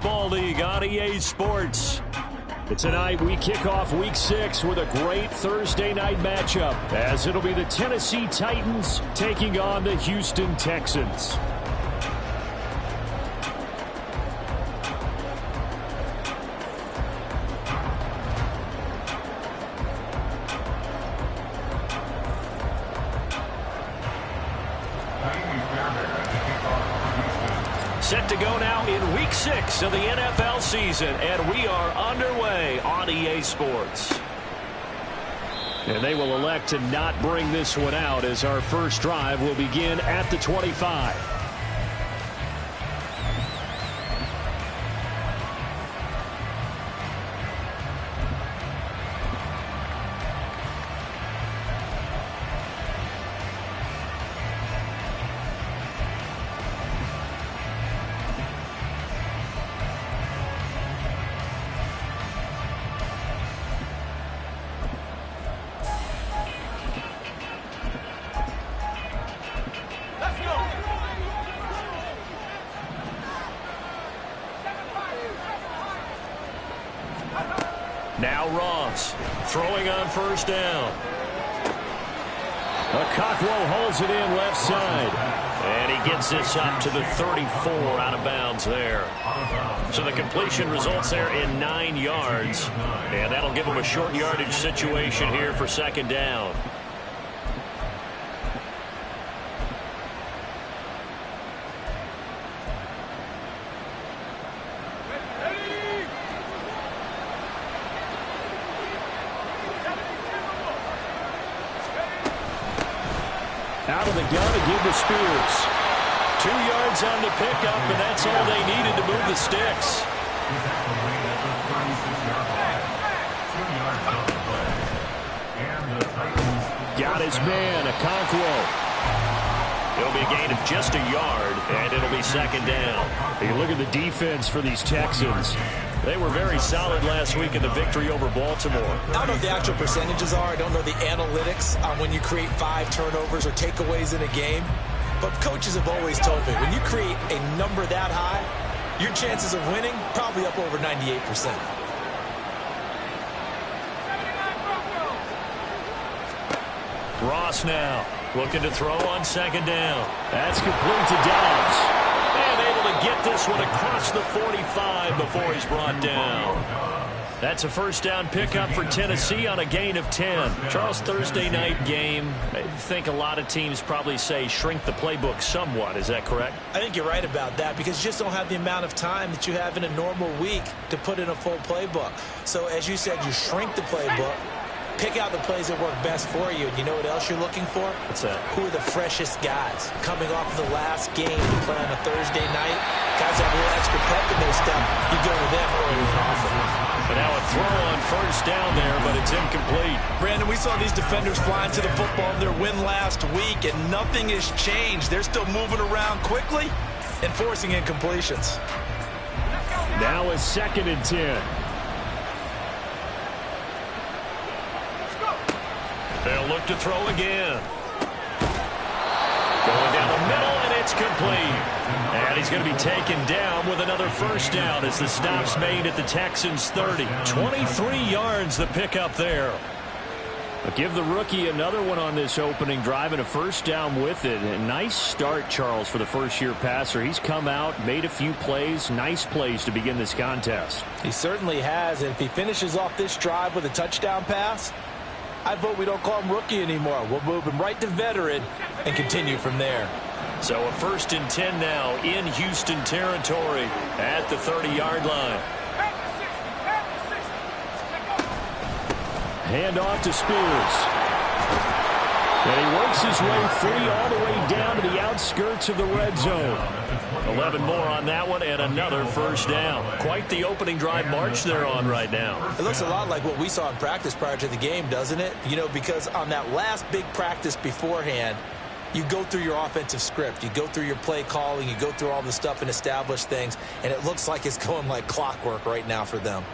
Football League on EA Sports. Tonight we kick off Week 6 with a great Thursday night matchup, as it'll be the Tennessee Titans taking on the Houston Texans. Set to go now in Week 6 of the NFL season, and we are underway on EA Sports. And they will elect to not bring this one out, as our first drive will begin at the 25. Now Ross throwing on first down. Okakwo holds it in left side. And he gets this up to the 34 out of bounds there. So the completion results there in 9 yards. And that'll give him a short yardage situation here for second down. Out of the gun again to Spears. 2 yards on the pickup, and that's all they needed to move the sticks. Got his man, Okakwo. It'll be a gain of just a yard, and it'll be second down. You look at the defense for these Texans. They were very solid last week in the victory over Baltimore. I don't know what the actual percentages are. I don't know the analytics on when you create 5 turnovers or takeaways in a game. But coaches have always told me, when you create a number that high, your chances of winning probably up over 98%. Ross now looking to throw on second down. That's complete to Dobbs. And able to get this one across the 45 before he's brought down. That's a first down pickup for Tennessee on a gain of 10. Charles, Thursday night game, I think a lot of teams probably say shrink the playbook somewhat. Is that correct? I think you're right about that, because you just don't have the amount of time that you have in a normal week to put in a full playbook. So as you said, you shrink the playbook. Pick out the plays that work best for you. And you know what else you're looking for? What's that? Who are the freshest guys coming off of the last game to play on a Thursday night? Guys have a little extra pep in their step. You go to them early and often. But now a throw on first down there, but it's incomplete. Brandon, we saw these defenders flying to the football in their win last week, and nothing has changed. They're still moving around quickly and forcing incompletions. Now a 2nd and 10. They'll look to throw again. Going down the middle, and it's complete. And he's going to be taken down with another first down as the stop's made at the Texans' 30. 23 yards the pickup there. But give the rookie another one on this opening drive and a first down with it. A nice start, Charles, for the first-year passer. He's come out, made a few plays, nice plays to begin this contest. He certainly has, and if he finishes off this drive with a touchdown pass, I vote we don't call him rookie anymore. We'll move him right to veteran and continue from there. So a 1st and 10 now in Houston territory at the 30-yard line. Hand off to Spears. And he works his way free all the way down to the outskirts of the red zone. 11 more on that one and another first down. Quite the opening drive march they're on right now. It looks a lot like what we saw in practice prior to the game, doesn't it? You know, because on that last big practice beforehand, you go through your offensive script. You go through your play calling. You go through all the stuff and establish things. And it looks like it's going like clockwork right now for them.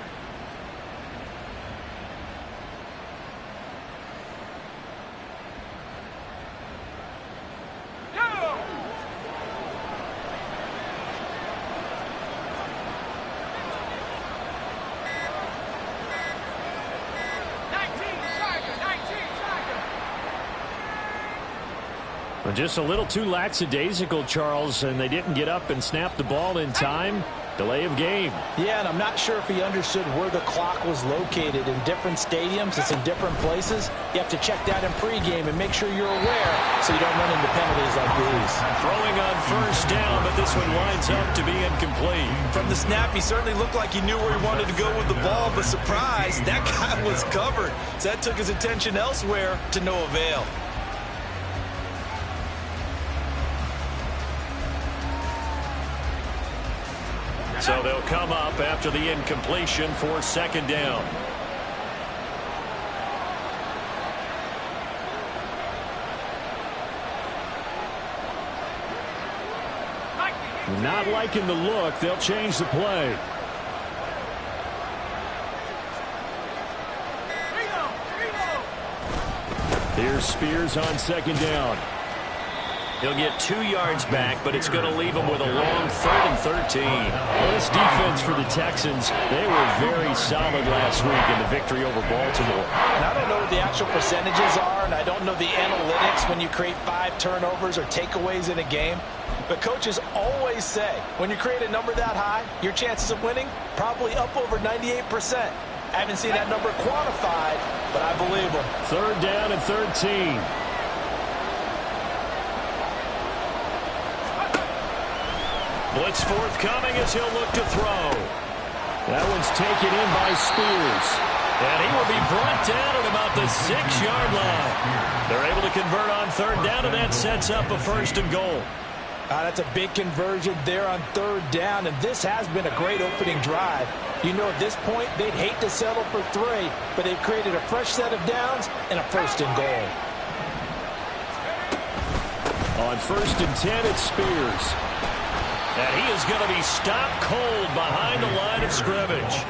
Just a little too lackadaisical, Charles, and they didn't get up and snap the ball in time. Delay of game. Yeah, and I'm not sure if he understood where the clock was located. In different stadiums, it's in different places. You have to check that in pregame and make sure you're aware so you don't run into penalties like these. Throwing on first down, but this one winds up to be incomplete. From the snap, he certainly looked like he knew where he wanted to go with the ball, but surprise, that guy was covered. So that took his attention elsewhere to no avail. So they'll come up after the incompletion for second down. Not liking the look. They'll change the play. Here's Spears on second down. He'll get 2 yards back, but it's going to leave him with a long 3rd and 13. Well, this defense for the Texans, they were very solid last week in the victory over Baltimore. And I don't know what the actual percentages are, and I don't know the analytics when you create 5 turnovers or takeaways in a game. But coaches always say, when you create a number that high, your chances of winning probably up over 98%. I haven't seen that number quantified, but I believe them. 3rd down and 13. Blitz forthcoming as he'll look to throw. That one's taken in by Spears. And he will be brought down at about the 6-yard line. They're able to convert on 3rd down, and that sets up a 1st and goal. That's a big conversion there on 3rd down, and this has been a great opening drive. You know, at this point, they'd hate to settle for 3, but they've created a fresh set of downs and a 1st and goal. On 1st and 10, it's Spears. And he is going to be stopped cold behind the line of scrimmage.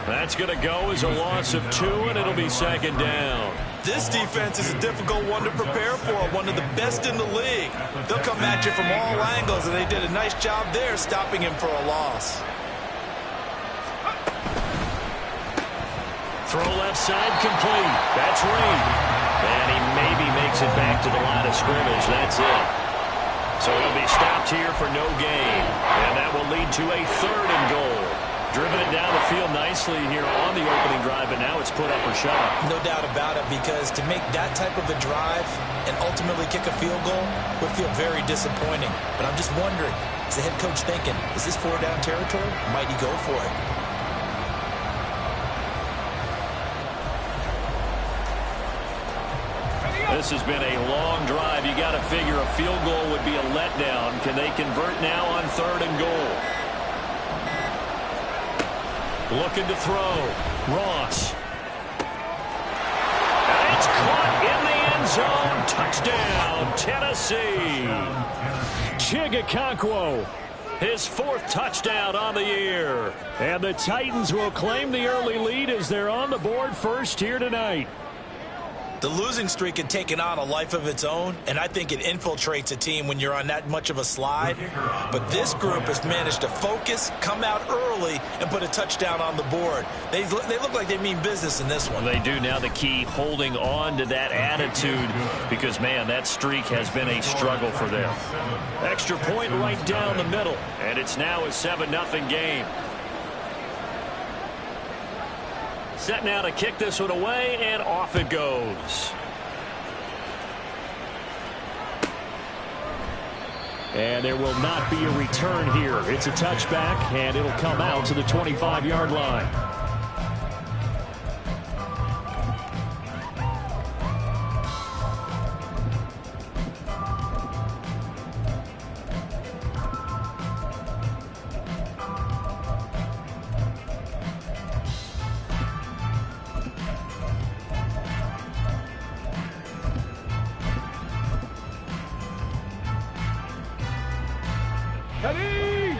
That's going to go as a loss of 2, and it'll be 2nd down. This defense is a difficult one to prepare for, one of the best in the league. They'll come at you from all angles, and they did a nice job there stopping him for a loss. Throw left side complete. That's Reed. And he maybe makes it back to the line of scrimmage. That's it. So he'll be stopped here for no gain. And that will lead to a 3rd and goal. Driven it down the field nicely here on the opening drive, but now it's put up or shut up. No doubt about it, because to make that type of a drive and ultimately kick a field goal would feel very disappointing. But I'm just wondering, is the head coach thinking, is this 4-down territory? Might he go for it? This has been a long drive. You got to figure a field goal would be a letdown. Can they convert now on 3rd and goal? Looking to throw. Ross. And it's caught in the end zone. Touchdown, Tennessee. Chigakonkwo. His 4th touchdown on the year. And the Titans will claim the early lead as they're on the board first here tonight. The losing streak had taken on a life of its own, and I think it infiltrates a team when you're on that much of a slide. But this group has managed to focus, come out early, and put a touchdown on the board. They look like they mean business in this one. They do. Now the key, holding on to that attitude, because, man, that streak has been a struggle for them. Extra point right down the middle, and it's now a 7-0 game. Set now to kick this one away, and off it goes. And there will not be a return here. It's a touchback, and it'll come out to the 25-yard line. Ready?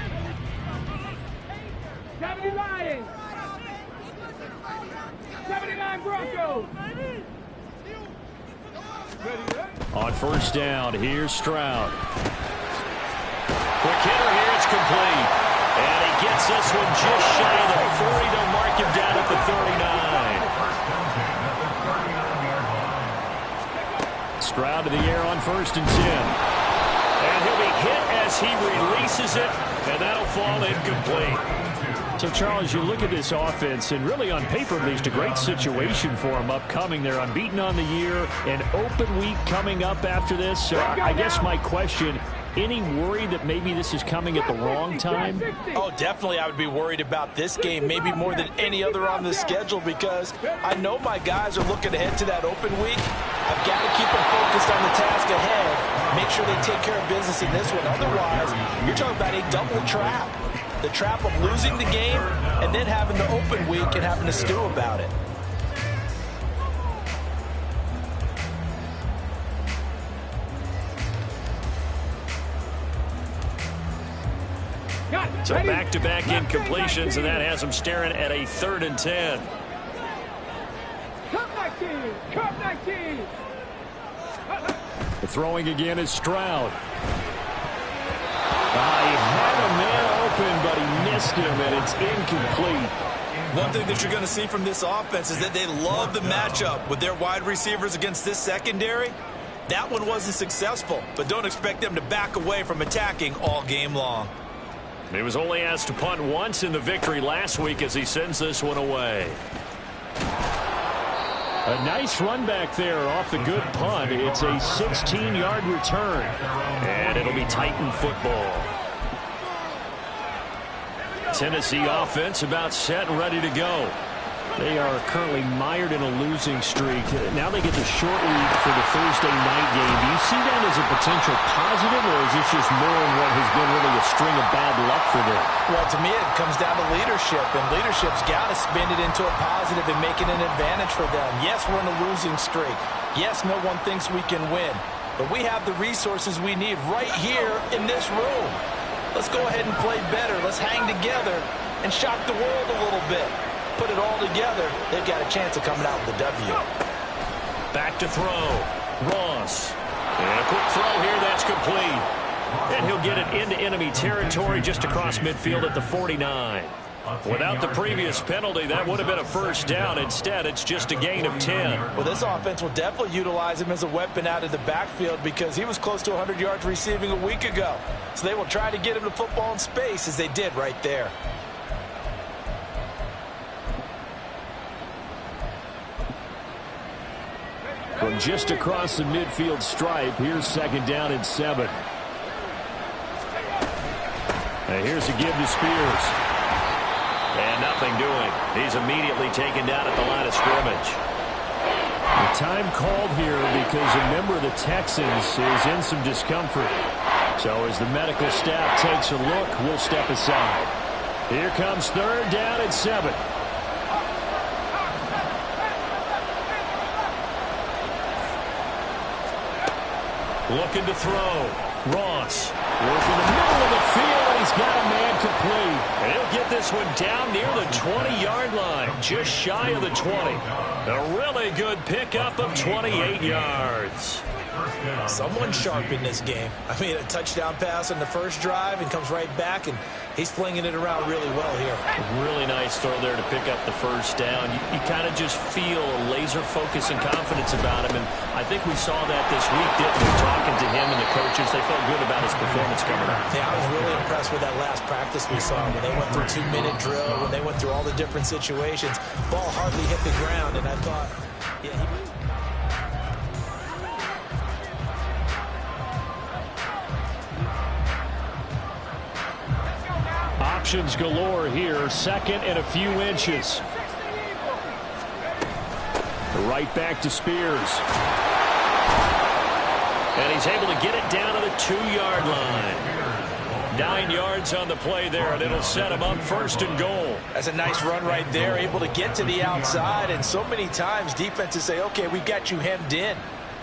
70 Lions. 79 Broncos. On 1st down, here's Stroud. Quick hitter here, it's complete. And he gets this one just shy of the 40 to mark him down at the 39. Stroud to the air on 1st and 10. He releases it, and that'll fall incomplete. So, Charles, you look at this offense, and really on paper, at least, a great situation for them upcoming. They're unbeaten on the year, an open week coming up after this. So I guess my question, any worry that maybe this is coming at the wrong time? Oh, definitely I would be worried about this game, maybe more than any other on the schedule, because I know my guys are looking ahead to that open week. I've got to keep them focused on the task ahead, make sure they take care of business in this one. Otherwise, you're talking about a double trap. The trap of losing the game and then having the open week and having to stew about it. So back-to-back incompletions, and that has them staring at a 3rd and 10. Come 19. The throwing again is Stroud. He had a man open, but he missed him, and it's incomplete. One thing that you're going to see from this offense is that they love the matchup with their wide receivers against this secondary. That one wasn't successful, but don't expect them to back away from attacking all game long. He was only asked to punt once in the victory last week as he sends this one away. A nice run back there off the good punt. It's a 16-yard return. And it'll be Titan football. Tennessee offense about set and ready to go. They are currently mired in a losing streak. Now they get the short week for the Thursday night game. Do you see that as a potential positive, or is this just more in what has been really a string of bad luck for them? Well, to me, it comes down to leadership, and leadership's got to spin it into a positive and make it an advantage for them. Yes, we're in a losing streak. Yes, no one thinks we can win, but we have the resources we need right here in this room. Let's go ahead and play better. Let's hang together and shock the world a little bit. Put it all together, they've got a chance of coming out with a W. Back to throw. Ross. And a quick throw here, that's complete. And he'll get it into enemy territory just across midfield at the 49. Without the previous penalty, that would have been a first down. Instead, it's just a gain of 10. Well, this offense will definitely utilize him as a weapon out of the backfield because he was close to 100 yards receiving a week ago. So they will try to get him the football in space as they did right there. From just across the midfield stripe, here's 2nd down and 7. And here's a give to Spears. And nothing doing. He's immediately taken down at the line of scrimmage. The time called here because a member of the Texans is in some discomfort. So as the medical staff takes a look, we'll step aside. Here comes 3rd down and 7. Looking to throw. Ross working the middle of the field, and he's got a man complete. And he'll get this one down near the 20-yard line, just shy of the 20. A really good pickup of 28 yards. Someone sharp in this game. I mean, a touchdown pass on the first drive and comes right back, and he's flinging it around really well here. A really nice throw there to pick up the first down. You kind of just feel a laser focus and confidence about him, and I think we saw that this week, didn't we? Talking to him and the coaches, they felt good about his performance coming up. Yeah, I was really impressed with that last practice we saw when they went through 2-minute drill, when they went through all the different situations. Ball hardly hit the ground, and I thought, yeah, Options galore here. 2nd and a few inches. Right back to Spears. And he's able to get it down to the 2-yard line. 9 yards on the play there, and it'll set him up 1st and goal. That's a nice run right there, able to get to the outside, and so many times defenses say, okay, we've got you hemmed in.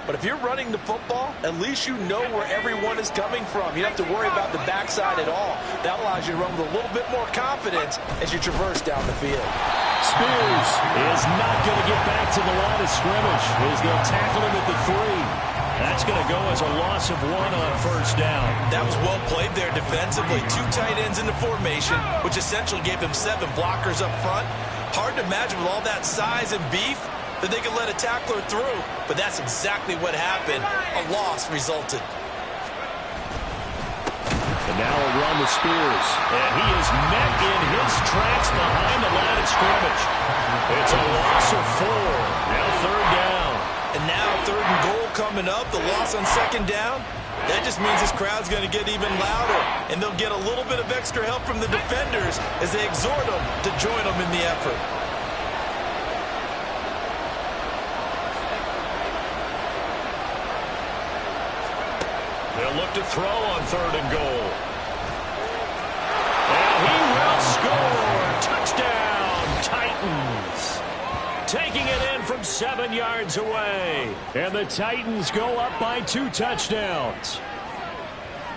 But if you're running the football, at least you know where everyone is coming from. You don't have to worry about the backside at all. That allows you to run with a little bit more confidence as you traverse down the field. Spears is not going to get back to the line of scrimmage as they'll tackle him at the 3. That's going to go as a loss of 1 on 1st down. That was well played there defensively. 2 tight ends in the formation, which essentially gave him 7 blockers up front. Hard to imagine with all that size and beef that they could let a tackler through, but that's exactly what happened. A loss resulted. And Now a run with Spears. And he is met in his tracks behind the line of scrimmage. It's a loss of 4. Now 3rd down. And now 3rd and goal coming up. The loss on 2nd down. That just means this crowd's going to get even louder. And they'll get a little bit of extra help from the defenders as they exhort them to join them in the effort. They'll look to throw on 3rd and goal. And he will score. Touchdown, Titans. Taking it in from 7 yards away. And the Titans go up by 2 touchdowns.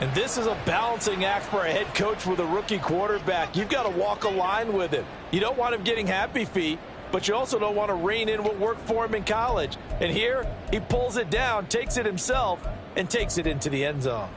And this is a balancing act for a head coach with a rookie quarterback. You've got to walk a line with him. You don't want him getting happy feet, but you also don't want to rein in what worked for him in college. And here, he pulls it down, takes it himself, and takes it into the end zone.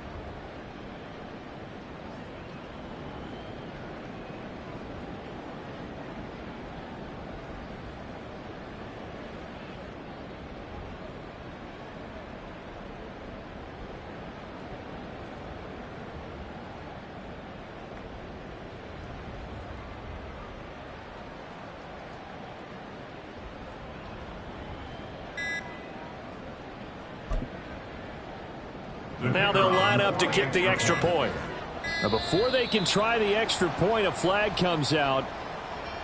Now they'll line up to kick the extra point. Now before they can try the extra point, a flag comes out,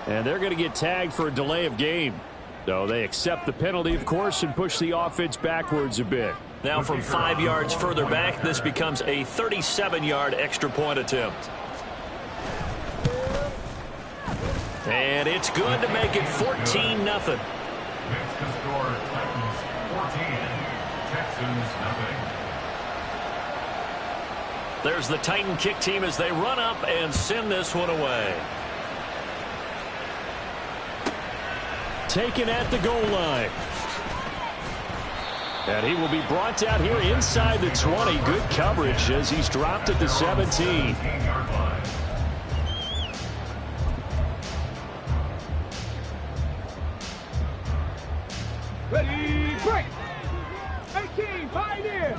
and they're going to get tagged for a delay of game. So they accept the penalty, of course, and push the offense backwards a bit. Now from 5 yards further back, this becomes a 37-yard extra point attempt. And it's good to make it 14-0. Next to score, Titans 14, Texans 0. There's the Titan kick team as they run up and send this one away. Taken at the goal line. And he will be brought down here inside the 20. Good coverage as he's dropped at the 17. Ready, break. 18, Pioneer.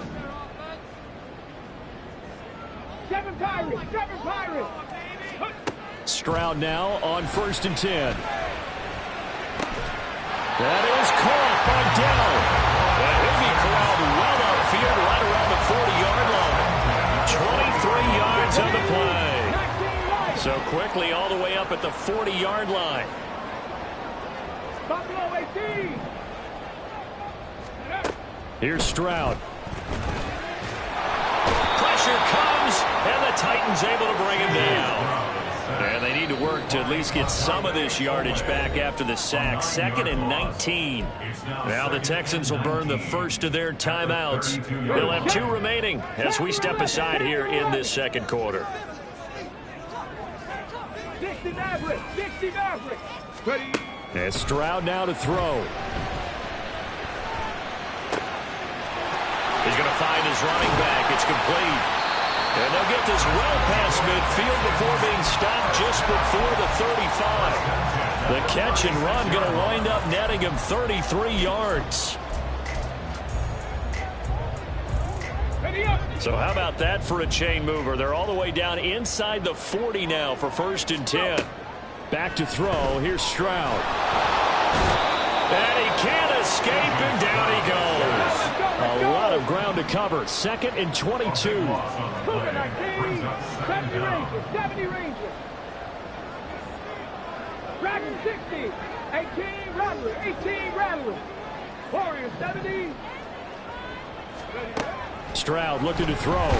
7 Pirates, 7 Pirates. Stroud now on 1st and 10. That is caught by Dell. And he'll be corralled well upfield right around the 40-yard line. 23 yards on the play. So quickly all the way up at the 40-yard line. Buffalo 18. Here's Stroud. Pressure comes, and the Titans able to bring him down. And they need to work to at least get some of this yardage back after the sack. 2nd and 19. Now the Texans will burn the first of their timeouts. They'll have 2 remaining as we step aside here in this 2nd quarter. 60 Mavericks, 60 Mavericks. Ready. And Stroud now to throw. He's going to find his running back. It's complete. And they'll get this well past midfield before being stopped just before the 35. The catch and run going to wind up netting him 33 yards. So how about that for a chain mover? They're all the way down inside the 40 now for 1st and 10. Back to throw. Here's Stroud. And he can't escape, and down he goes. A lot of ground to cover. 2nd and 22. Cougar 19, 70 Rangers, 70 Rangers. Dragon 60, 18 Rattlers, 18 Rattlers. Warriors 70. Stroud looking to throw.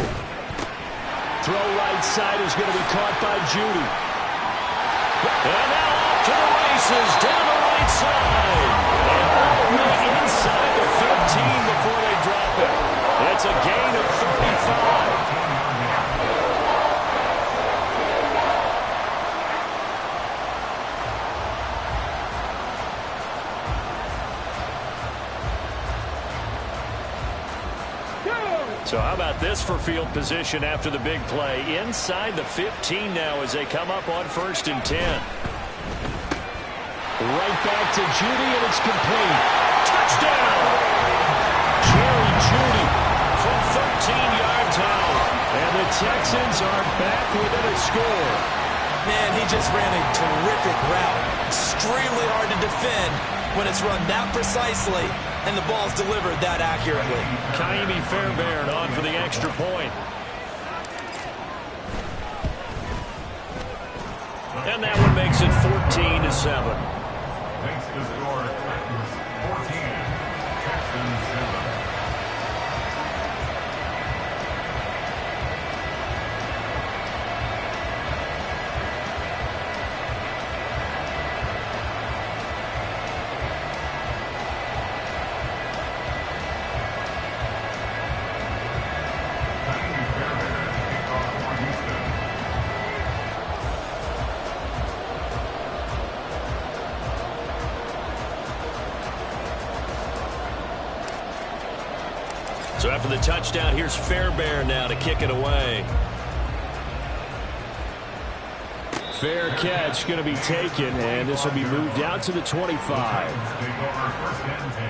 Throw right side is going to be caught by Judy. And now off to the races, down the right side. And all the way inside the 15 before they drop it. It's a gain of 35. So how about this for field position after the big play? Inside the 15 now as they come up on 1st and 10. Right back to Judy, and it's complete. Touchdown! Jerry Judy from 13 yards out. And the Texans are back within a score. Man, he just ran a terrific route. Extremely hard to defend when it's run that precisely and the ball's delivered that accurately. Ka'imi Fairbairn on for the extra point. And that one makes it 14-7. Makes the score Titans 14, Texans 7. So after the touchdown, here's Fairbairn now to kick it away. Fair catch going to be taken, and this will be moved out to the 25. Take over first and 10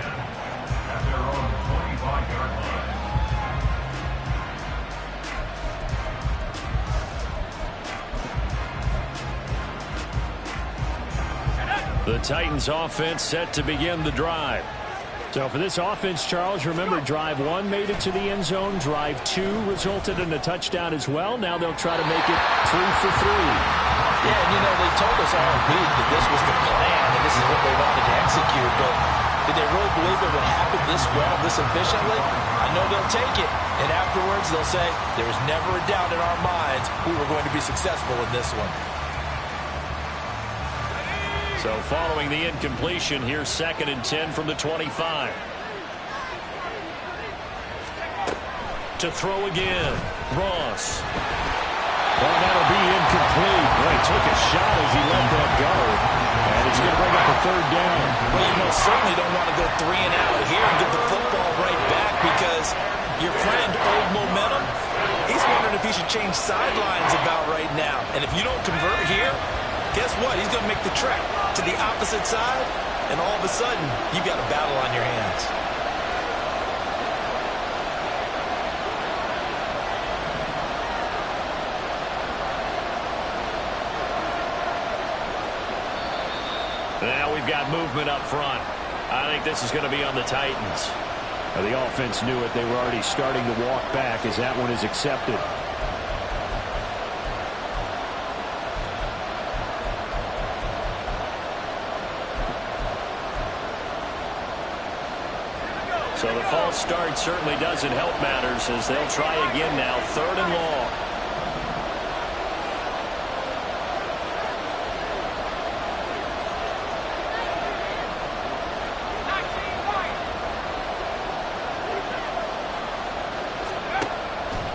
at their own 25-yard line. The Titans offense set to begin the drive. So for this offense, Charles, remember drive 1 made it to the end zone. Drive 2 resulted in a touchdown as well. Now they'll try to make it 3 for 3. Yeah, and they told us all week that this was the plan and this is what they wanted to execute, but did they really believe it would happen this well, this efficiently? I know they'll take it, and afterwards they'll say, there was never a doubt in our minds we were going to be successful in this one. So following the incompletion, here's 2nd and 10 from the 25. To throw again, Ross. Well, that'll be incomplete. Well, he took a shot as he let that go. And it's going to bring up a 3rd down. Well, you most certainly don't want to go 3 and out here and get the football right back because your friend, Old Momentum, he's wondering if he should change sidelines about right now. And if you don't convert here, guess what? He's going to make the trek to the opposite side, and all of a sudden, you've got a battle on your hands. Now we've got movement up front. I think this is going to be on the Titans. Now, the offense knew it. They were already starting to walk back as that one is accepted. So the false start certainly doesn't help matters as they'll try again now, 3rd and long.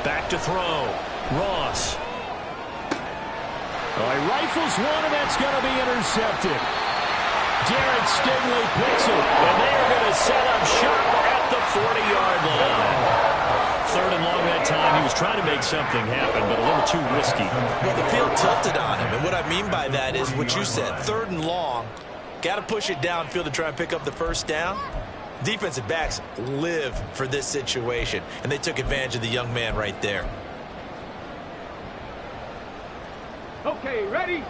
Back to throw. Ross. Well, he rifles one, and that's going to be intercepted. Jarrett Stingley picks it, and they are going to set up shop at the 40-yard line. 3rd and long that time. He was trying to make something happen, but a little too risky. Well, the field tilted on him, and what I mean by that is what you said. 3rd and long, got to push it downfield to try and pick up the 1st down. Defensive backs live for this situation, and they took advantage of the young man right there. Okay, ready?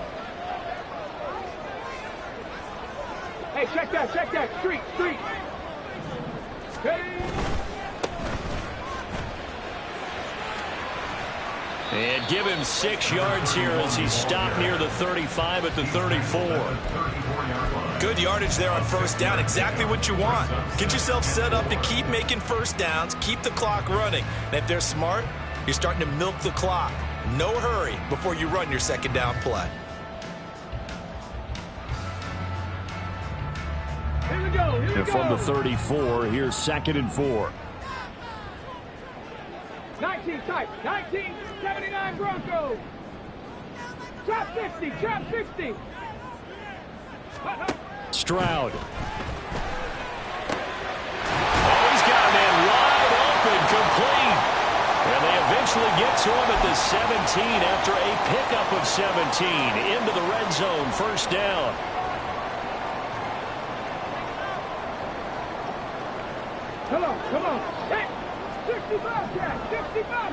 Hey, check that, street. Hey. And give him 6 yards here as he stopped near the 35 at the 34. Good yardage there on 1st down. Exactly what you want. Get yourself set up to keep making 1st downs, keep the clock running. And if they're smart, you're starting to milk the clock. No hurry before you run your 2nd down play. Here we go. And from the 34, here's 2nd and 4. 19 type, 1979 Broncos. Trap 60, trap 60. Stroud. Oh, he's got a man wide open, complete. And they eventually get to him at the 17 after a pickup of 17 into the red zone, 1st down. Come on. Hey, 65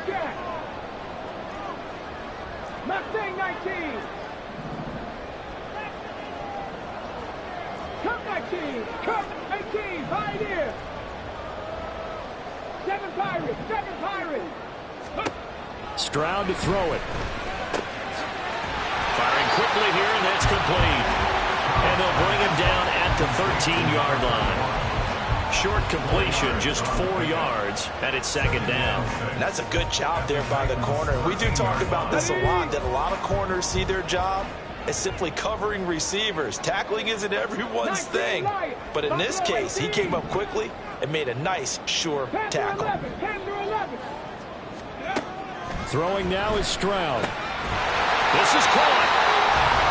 cat. Mustang 19. Cup 19. Cup 18. Pioneer. 7 Pirates. 7 Pirates. Stroud to throw it. Firing quickly here, and that's complete. And they'll bring him down at the 13-yard line. Short completion, just 4 yards, and it's second down. And that's a good job there by the corner. We do talk about this a lot, that a lot of corners see their job as simply covering receivers. Tackling isn't everyone's thing. But in this case, he came up quickly and made a nice, sure tackle. 10 through 11. Throwing now is Stroud. This is caught.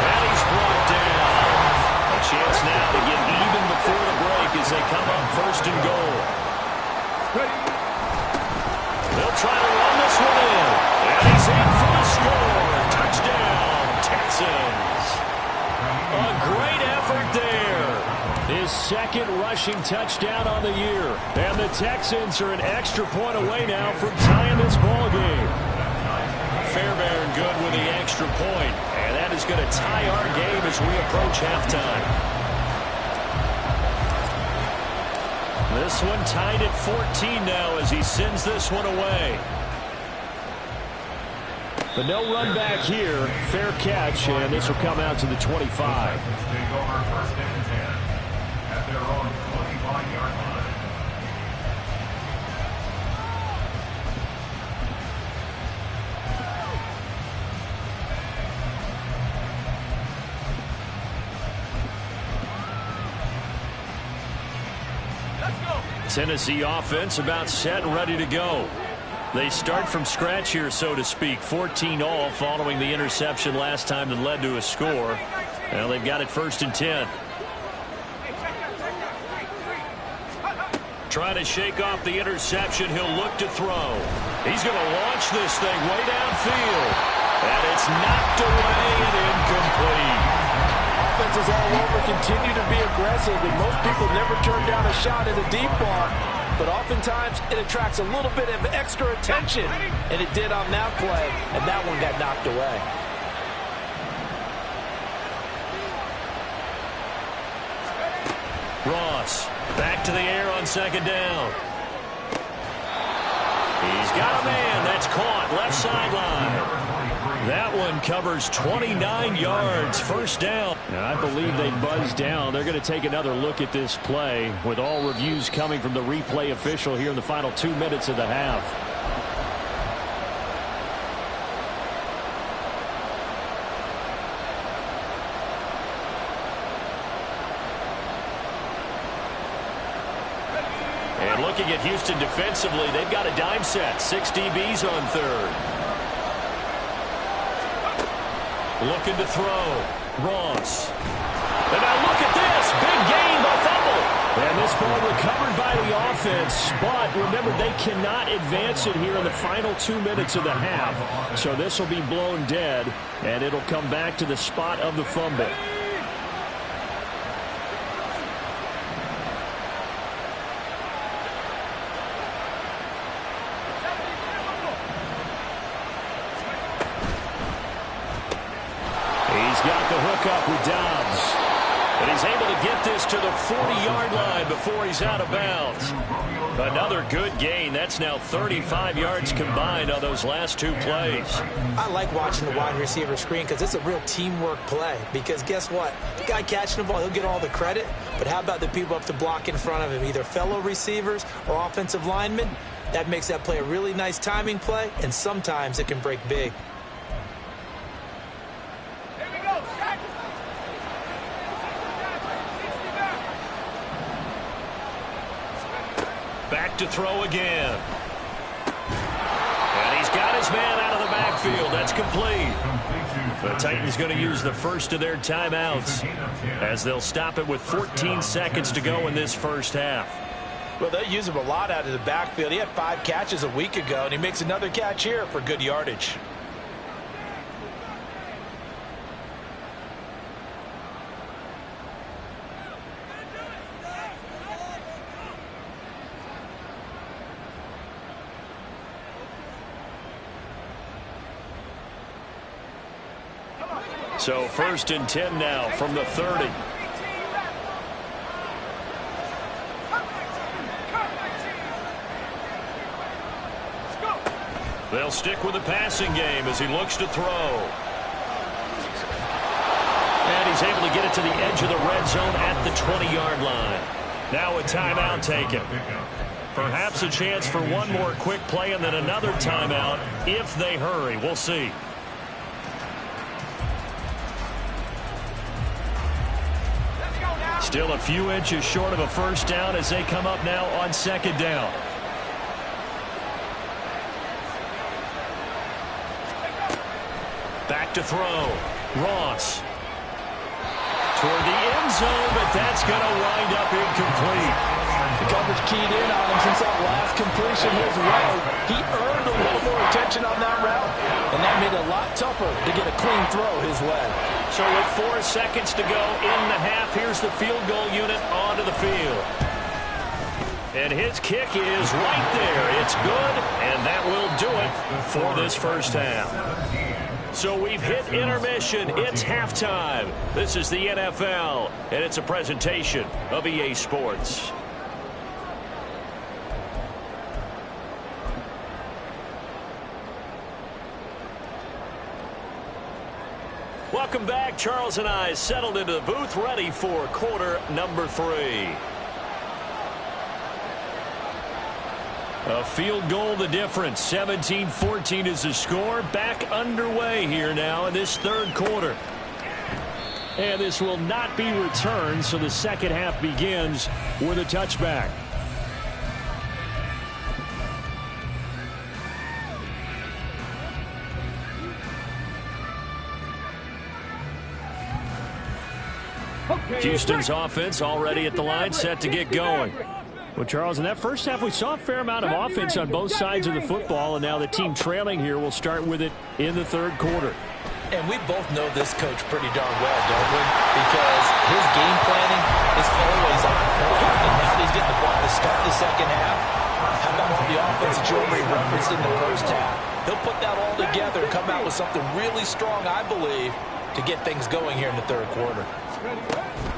And he's brought down. A chance now to get even before the break as they come up first and goal. They'll try to run this one in. And he's in for the score. Touchdown, Texans. A great effort there. His second rushing touchdown on the year. And the Texans are an extra point away now from tying this ball game. Fairbairn good with the extra point. And that is going to tie our game as we approach halftime. This one tied at 14 now as he sends this one away. But no run back here. Fair catch, and this will come out to the 25. Take over first and 10 at their own 25-yard line. Tennessee offense about set and ready to go. They start from scratch here, so to speak. 14 all following the interception last time that led to a score. Well, they've got it first and 10. Trying to shake off the interception. He'll look to throw. He's going to launch this thing way downfield. And it's knocked away and incomplete. Offenses all over continue to be aggressive, and most people never turn down a shot in a deep ball. But oftentimes, it attracts a little bit of extra attention, and it did on that play, and that one got knocked away. Ross back to the air on second down. He's got a man. That's caught. Left sideline. That one covers 29 yards. First down. And I believe they buzzed down. They're going to take another look at this play with all reviews coming from the replay official here in the final 2 minutes of the half. And looking at Houston defensively, they've got a dime set. 6 DBs on third. Looking to throw. Ross. And now look at this. Big gain by fumble. And this ball recovered by the offense. But remember, they cannot advance it here in the final 2 minutes of the half. So this will be blown dead, and it'll come back to the spot of the fumble. Up with Dobbs. And he's able to get this to the 40-yard line before he's out of bounds. Another good gain. That's now 35 yards combined on those last 2 plays. I like watching the wide receiver screen because it's a real teamwork play. Because guess what? The guy catching the ball, he'll get all the credit. But how about the people up to block in front of him, either fellow receivers or offensive linemen? That makes that play a really nice timing play, and sometimes it can break big. Back to throw again. And he's got his man out of the backfield. That's complete. The Titans going to use the first of their timeouts as they'll stop it with 14 seconds to go in this first half. Well, they use him a lot out of the backfield. He had 5 catches a week ago, and he makes another catch here for good yardage. So 1st and 10 now from the 30. They'll stick with the passing game as he looks to throw. And he's able to get it to the edge of the red zone at the 20-yard line. Now a timeout taken. Perhaps a chance for one more quick play and then another timeout if they hurry. We'll see. Still a few inches short of a first down as they come up now on 2nd down. Back to throw. Ross. Toward the end zone, but that's going to wind up incomplete. The coverage keyed in on him since that last completion his way. He earned a little more attention on that route, and that made it a lot tougher to get a clean throw his way. So with 4 seconds to go in the half, here's the field goal unit onto the field. And his kick is right there. It's good, and that will do it for this first half. So we've hit intermission. It's halftime. This is the NFL, and it's a presentation of EA Sports. Welcome back. Charles and I settled into the booth, ready for quarter number 3. A field goal the difference. 17-14 is the score. Back underway here now in this 3rd quarter. And this will not be returned, so the second half begins with a touchback. Houston's offense already at the line, set to get going. Well, Charles, in that first half, we saw a fair amount of offense on both sides of the football, and now the team trailing here will start with it in the 3rd quarter. And we both know this coach pretty darn well, don't we? Because his game planning is always on point, and now he's getting the ball to start the second half. How about all the offense that you already referenced in the first half? He'll put that all together and come out with something really strong, I believe, to get things going here in the 3rd quarter.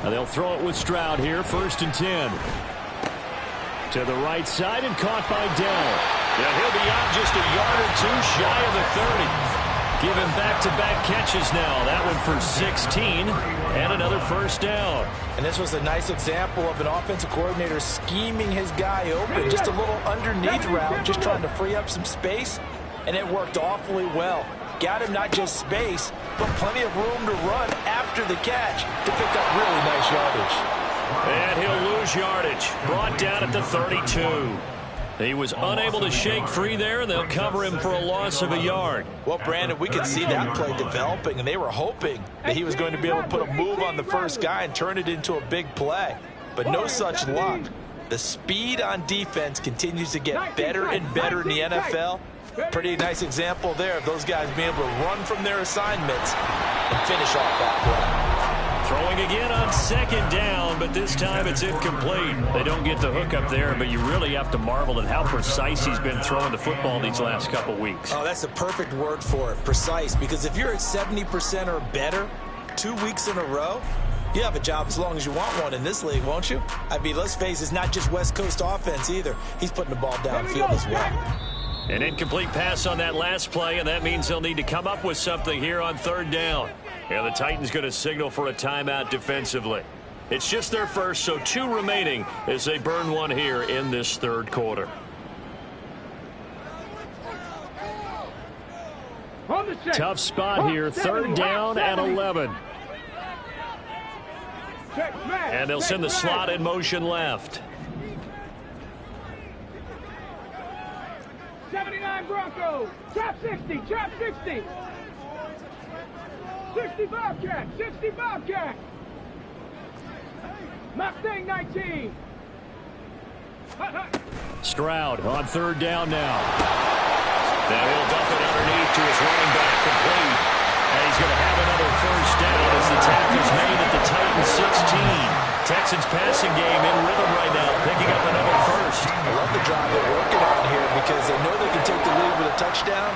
Now they'll throw it with Stroud here, 1st and 10. To the right side and caught by Dell. Yeah, he'll be out just a yard or 2 shy of the 30. Give him back-to-back catches now. That one for 16 and another first down. And this was a nice example of an offensive coordinator scheming his guy open. Just a little underneath route, just trying to free up some space. And it worked awfully well. Got him not just space, but plenty of room to run after the catch to pick up really nice yardage. And he'll lose yardage. Brought down at the 32. He was unable to shake free there, and they'll cover him for a loss of a yard. Well, Brandon, we could see that play developing, and they were hoping that he was going to be able to put a move on the first guy and turn it into a big play. But no such luck. The speed on defense continues to get better and better in the NFL. Pretty nice example there of those guys being able to run from their assignments and finish off that play. Throwing again on 2nd down, but this time it's incomplete. They don't get the hook up there, but you really have to marvel at how precise he's been throwing the football these last couple weeks. Oh, that's a perfect word for it, precise, because if you're at 70% or better 2 weeks in a row, you have a job as long as you want one in this league, won't you? I mean, let's face it, it's not just West Coast offense either. He's putting the ball downfield as well. An incomplete pass on that last play, and that means they'll need to come up with something here on 3rd down. And the Titans going to signal for a timeout defensively. It's just their first, so 2 remaining as they burn one here in this 3rd quarter. Tough spot here, 3rd down and 11. And they'll send the slot in motion left. 79 Broncos, trap 60, trap 60. 60 Bobcat, 60 Bobcat. Mustang 19. Stroud on 3rd down now. Now he'll dump it underneath to his running back, complete. And he's going to have another first down as the tackle's made at the Titans 16. Texans passing game in rhythm right now, picking up another first. I love the drive they're working on here because they know they can take the lead with a touchdown,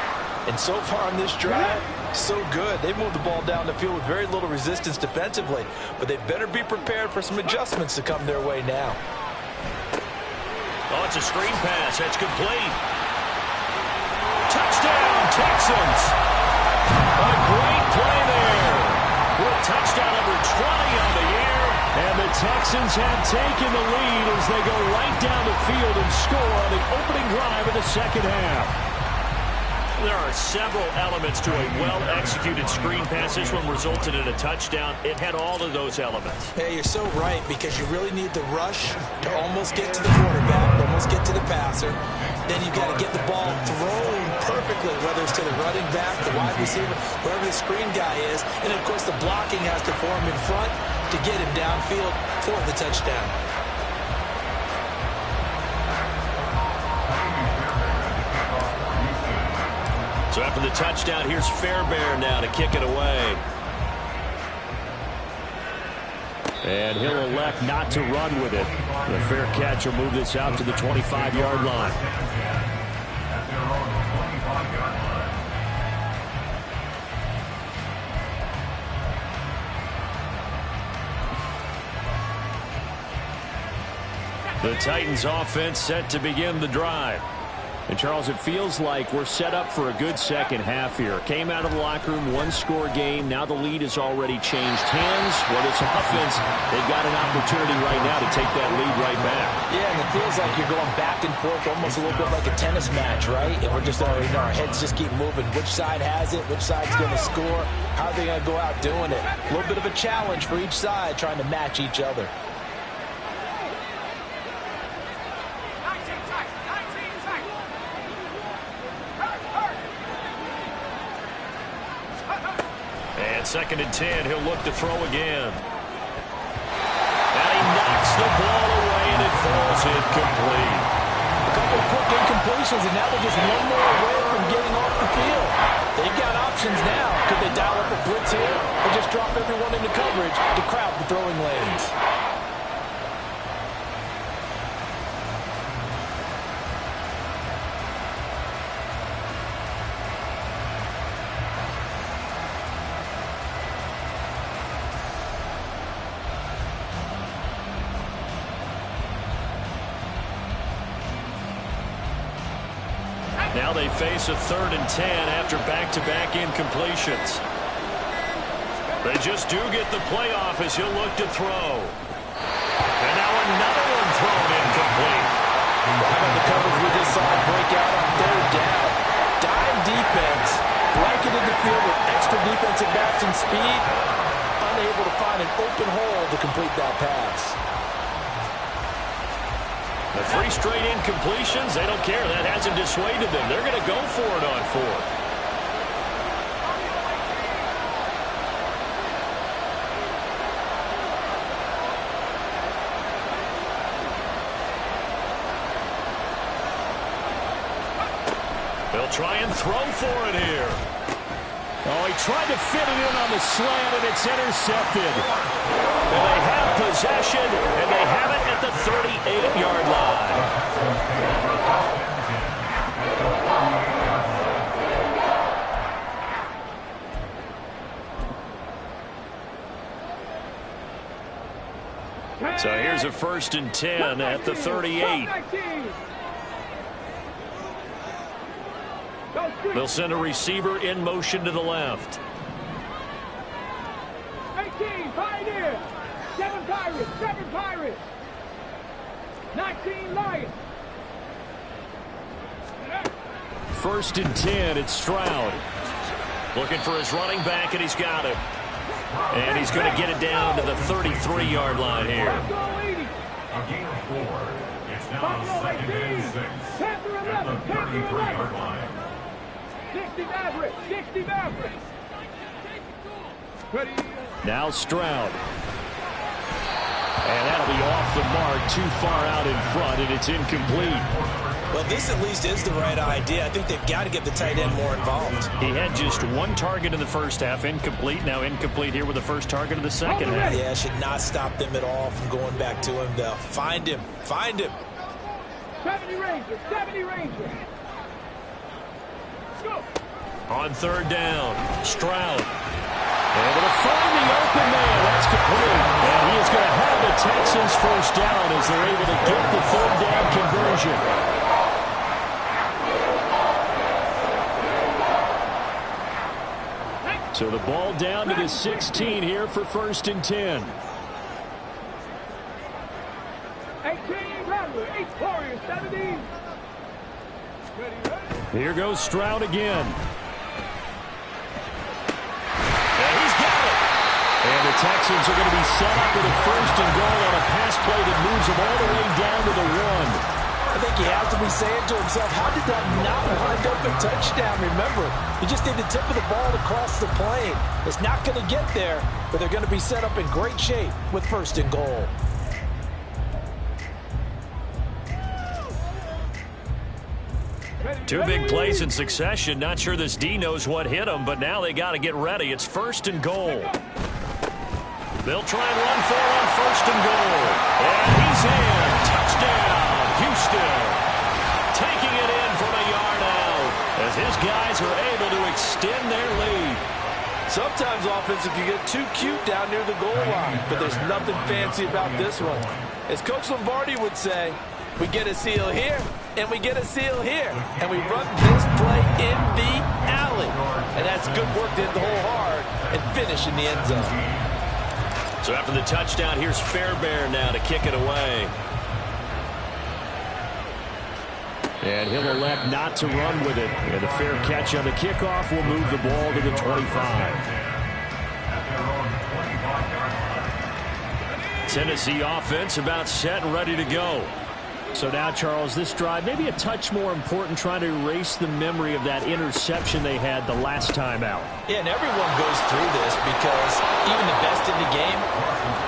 And so far on this drive, so good. They've moved the ball down the field with very little resistance defensively, but they better be prepared for some adjustments to come their way now. Oh, it's a screen pass. That's complete. Touchdown, Texans. A great play there. With touchdown number 20 on the year. And the Texans have taken the lead as they go right down the field and score on the opening drive of the second half. There are several elements to a well-executed screen pass. This one resulted in a touchdown. It had all of those elements. Hey, you're so right, because you really need the rush to almost get to the quarterback, almost get to the passer. Then you've got to get the ball thrown perfectly, whether it's to the running back, the wide receiver, wherever the screen guy is. And, of course, the blocking has to form in front to get him downfield for the touchdown. So after the touchdown, here's Fairbairn now to kick it away. And he'll elect not to run with it. The fair catch will move this out to the 25-yard line. The Titans offense set to begin the drive. And, Charles, it feels like we're set up for a good second half here. Came out of the locker room, one-score game. Now the lead has already changed hands. Well, this offense, they've got an opportunity right now to take that lead right back. Yeah, and it feels like you're going back and forth, almost a little bit like a tennis match, right? And we're just already, our heads just keep moving. Which side has it? Which side's going to score? How are they going to go out doing it? A little bit of a challenge for each side, trying to match each other. Second and 10, he'll look to throw again. And he knocks the ball away, and it falls incomplete. A couple of quick incompletions, and now they're just one more away from getting off the field. They've got options now. Could they dial up a blitz here, or just drop everyone into coverage to crowd the throwing lanes? Now they face a 3rd and 10 after back-to-back incompletions. They just do get the playoff as he'll look to throw. And now another one thrown incomplete. Right on the coverage with this side, break out on 3rd down. Dime defense, blanketed the field with extra defensive backs and speed, unable to find an open hole to complete that pass. The 3 straight incompletions, they don't care. That hasn't dissuaded them. They're going to go for it on 4th. They'll try and throw for it here. Oh, he tried to fit it in on the slant, and it's intercepted. And they have possession, and they have it at the 38-yard line. So here's a 1st and 10 at the 38. They'll send a receiver in motion to the left. 18, Pioneer. 7 Pirates, 7 Pirates. 19 Lions. 1st and 10, it's Stroud. Looking for his running back, and he's got him. And he's going to get it down to the 33-yard line here. A gain of 4. It's now 2nd and 6 at the 33-yard line. 60 Mavericks, 60 Mavericks. Now Stroud. And that'll be off the mark, too far out in front, and it's incomplete. Well, this at least is the right idea. I think they've got to get the tight end more involved. He had just 1 target in the first half, incomplete. Now incomplete here with the first target of the second half. Yeah, should not stop them at all from going back to him, though. Find him. Find him. 70 Rangers, 70 Rangers. Go. On third down, Stroud. Able to find the open man. That's complete. And he is going to have the Texans first down as they're able to get the third down conversion. So the ball down to the 16 here for 1st and 10. 18, Rattler, 8 Warriors, 17. Here goes Stroud again. And he's got it. And the Texans are going to be set up with a 1st and goal on a pass play that moves them all the way down to the 1. I think he has to be saying to himself, how did that not wind up a touchdown? Remember, he just need the tip of the ball to cross the plane. It's not going to get there, but they're going to be set up in great shape with 1st and goal. Two big plays in succession. Not sure this D knows what hit him, but now they got to get ready. It's 1st and goal. They'll try and run for it on 1st and goal. And he's in. Touchdown, Houston. Taking it in from a yard out as his guys are able to extend their lead. Sometimes offensive can get too cute down near the goal line, but there's nothing fancy about this one. As Coach Lombardi would say, we get a seal here, and we get a seal here, and we run this play in the alley. And that's good work to hit the hole hard and finish in the end zone. So after the touchdown, here's Fairbairn now to kick it away. And he'll elect not to run with it. And a fair catch on the kickoff will move the ball to the 25. Tennessee offense about set and ready to go. So now, Charles, this drive maybe a touch more important, trying to erase the memory of that interception they had the last time out. Yeah, and everyone goes through this because even the best in the game,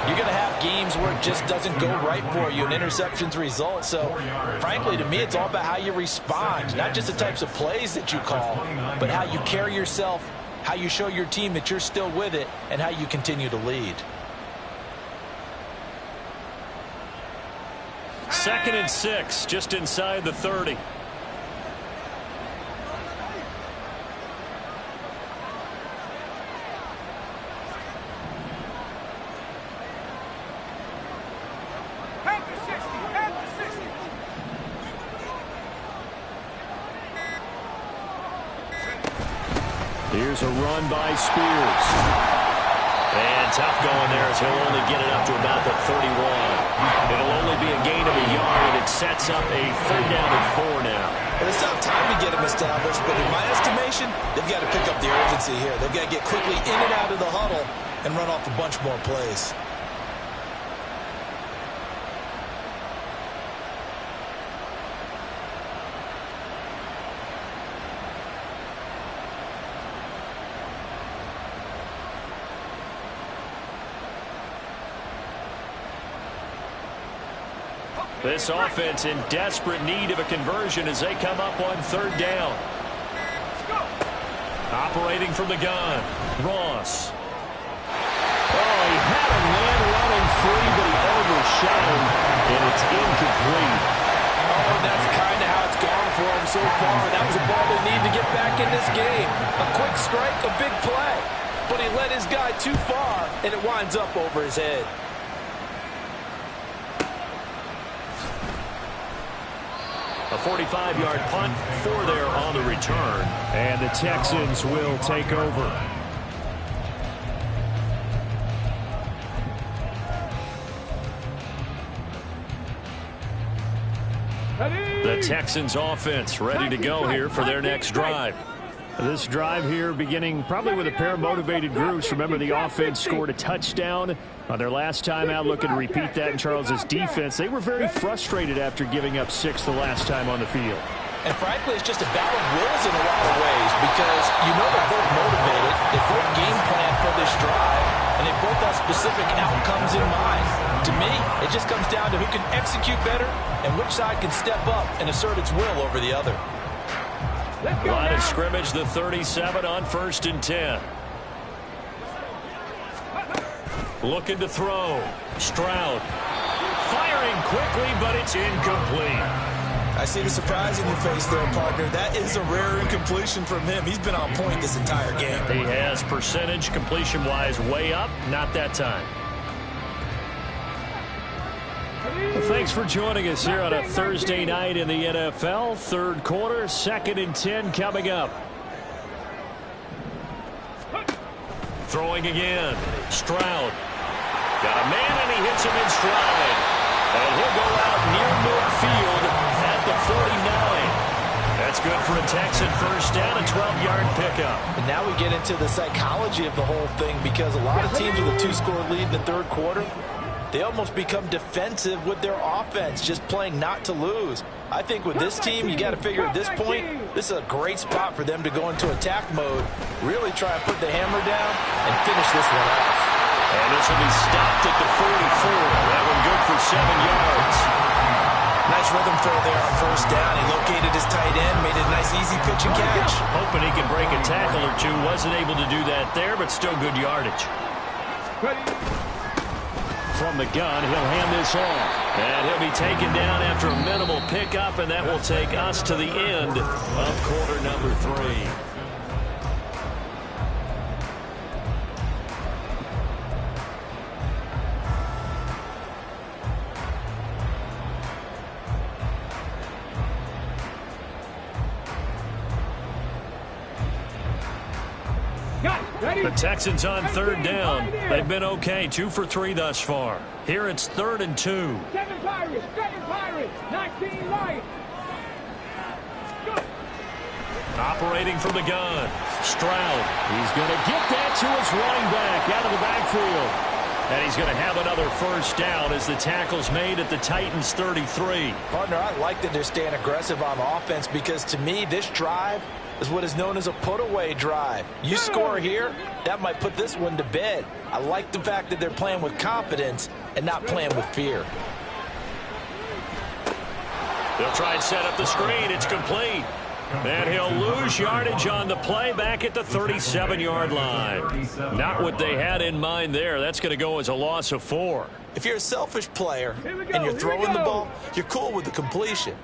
you're going to have games where it just doesn't go right for you, and interceptions result. So, frankly, to me, it's all about how you respond, not just the types of plays that you call, but how you carry yourself, how you show your team that you're still with it, and how you continue to lead. 2nd and 6, just inside the 30. Here's a run by Spears. And tough going there as he'll only get it up to about the 31. It'll only be a gain of a yard, and it sets up a 3rd down and 4 now. Well, it's not time to get them established, but in my estimation, they've got to pick up the urgency here. They've got to get quickly in and out of the huddle and run off a bunch more plays. This offense in desperate need of a conversion as they come up on 3rd down. Operating from the gun, Ross. Oh, he had a man running free, but he overshot him, and it's incomplete. Oh, that's kind of how it's gone for him so far. That was a ball they need to get back in this game. A quick strike, a big play. But he led his guy too far, and it winds up over his head. A 45-yard punt for there on the return. And the Texans will take over. The Texans offense ready to go here for their next drive. This drive here beginning probably with a pair of motivated groups. Remember, the offense scored a touchdown on their last time out. Looking to repeat that in Charles's defense. They were very frustrated after giving up 6 the last time on the field. And frankly, it's just a battle of wills in a lot of ways because you know they're both motivated. They both game plan for this drive, and they both have specific outcomes in mind. To me, it just comes down to who can execute better and which side can step up and assert its will over the other. Line of scrimmage, the 37 on 1st and 10. Looking to throw. Stroud. Firing quickly, but it's incomplete. I see the surprise in your face there, partner. That is a rare incompletion from him. He's been on point this entire game. He has percentage completion-wise way up. Not that time. Well, thanks for joining us here on a Thursday night in the NFL. Third quarter, 2nd and 10 coming up. Throwing again. Stroud. Got a man, and he hits him in stride. And he'll go out near midfield at the 49. That's good for a Texan first down, a 12-yard pickup. And now we get into the psychology of the whole thing, because a lot of teams with a 2-score lead in the third quarter, they almost become defensive with their offense, just playing not to lose. I think with this team, you got to figure at this point, this is a great spot for them to go into attack mode, really try to put the hammer down and finish this one off. And this will be stopped at the 44. That one good for 7 yards. Nice rhythm throw there on first down. He located his tight end, made it a nice easy pitch and catch. Hoping he could break a tackle or two. Wasn't able to do that there, but still good yardage. From the gun, he'll hand this off. And he'll be taken down after a minimal pickup, and that will take us to the end of quarter number 3. The Texans on third down. They've been okay, 2 for 3 thus far. Here it's 3rd and 2. 7 Pirates, 19 Lions. Operating from the gun. Stroud. He's going to get that to his running back out of the backfield. And he's going to have another first down as the tackle's made at the Titans' 33. Partner, I like that they're staying aggressive on offense, because to me, this drive is what is known as a put-away drive. You score here, that might put this one to bed. I like the fact that they're playing with confidence and not playing with fear. They'll try and set up the screen. It's complete. And he'll lose yardage on the play back at the 37-yard line. Not what they had in mind there. That's going to go as a loss of 4. If you're a selfish player and you're throwing the ball, you're cool with the completion.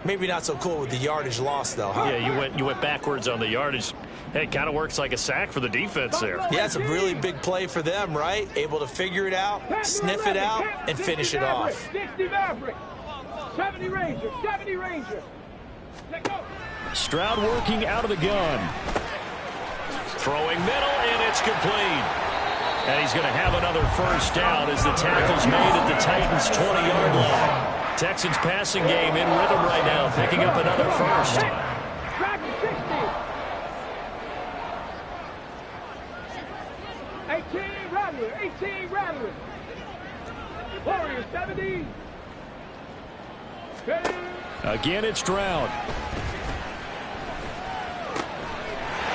Maybe not so cool with the yardage loss, though, huh? Yeah, you went backwards on the yardage. Hey, it kind of works like a sack for the defense there. Yeah, it's a really big play for them, right? Able to figure it out, sniff it out, and finish it off. 60 Maverick, 70 Ranger, 70 Ranger. Stroud working out of the gun. Throwing middle, and it's complete. And he's going to have another first down as the tackle's made at the Titans' 20-yard line. Texans passing game in rhythm right now, picking up another first. Track 60. 18 Rattler, 18 Rattler. Warriors 70. Again, it's Stroud.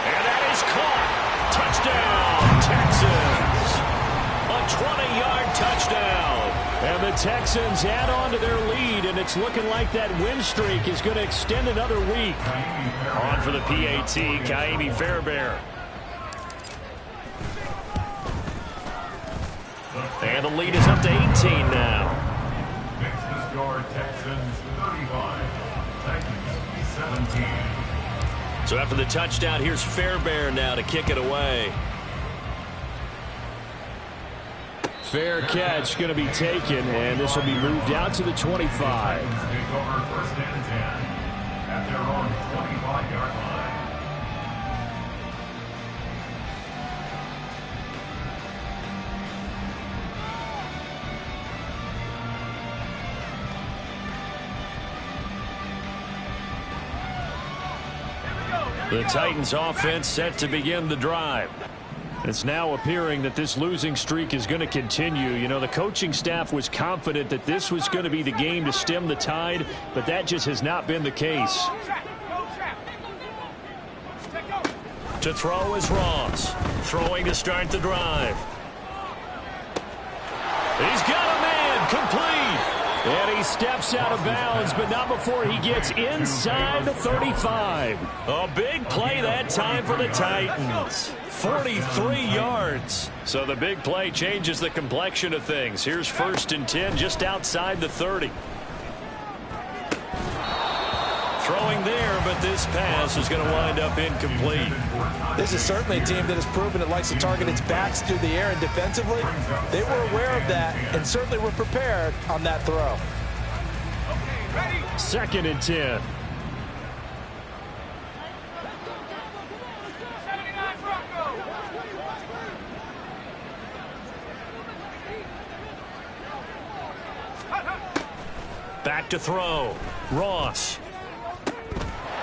And that is caught. Touchdown, Texans. A 20-yard touchdown. And the Texans add on to their lead, and it's looking like that win streak is going to extend another week. On for the PAT, Ka'imi Fairbairn. And the lead is up to 18 now. Makes the score Texans 35, Titans 17. So after the touchdown, here's Fairbairn now to kick it away. Fair catch going to be taken, and this will be moved out to the 25. Take over 1st and 10 at their own 25-yard line. The Titans offense set to begin the drive. It's now appearing that this losing streak is going to continue. You know, the coaching staff was confident that this was going to be the game to stem the tide, but that just has not been the case. To throw is Ross. Throwing to start the drive. He's got a man, complete. And he steps out of bounds, but not before he gets inside the 35. A big play that time for the Titans. 43 yards. So the big play changes the complexion of things. Here's 1st and 10 just outside the 30. throwing there, but this pass is going to wind up incomplete. This is certainly a team that has proven it likes to target its backs through the air, and defensively, they were aware of that and certainly were prepared on that throw. 2nd and 10. Back to throw. Ross.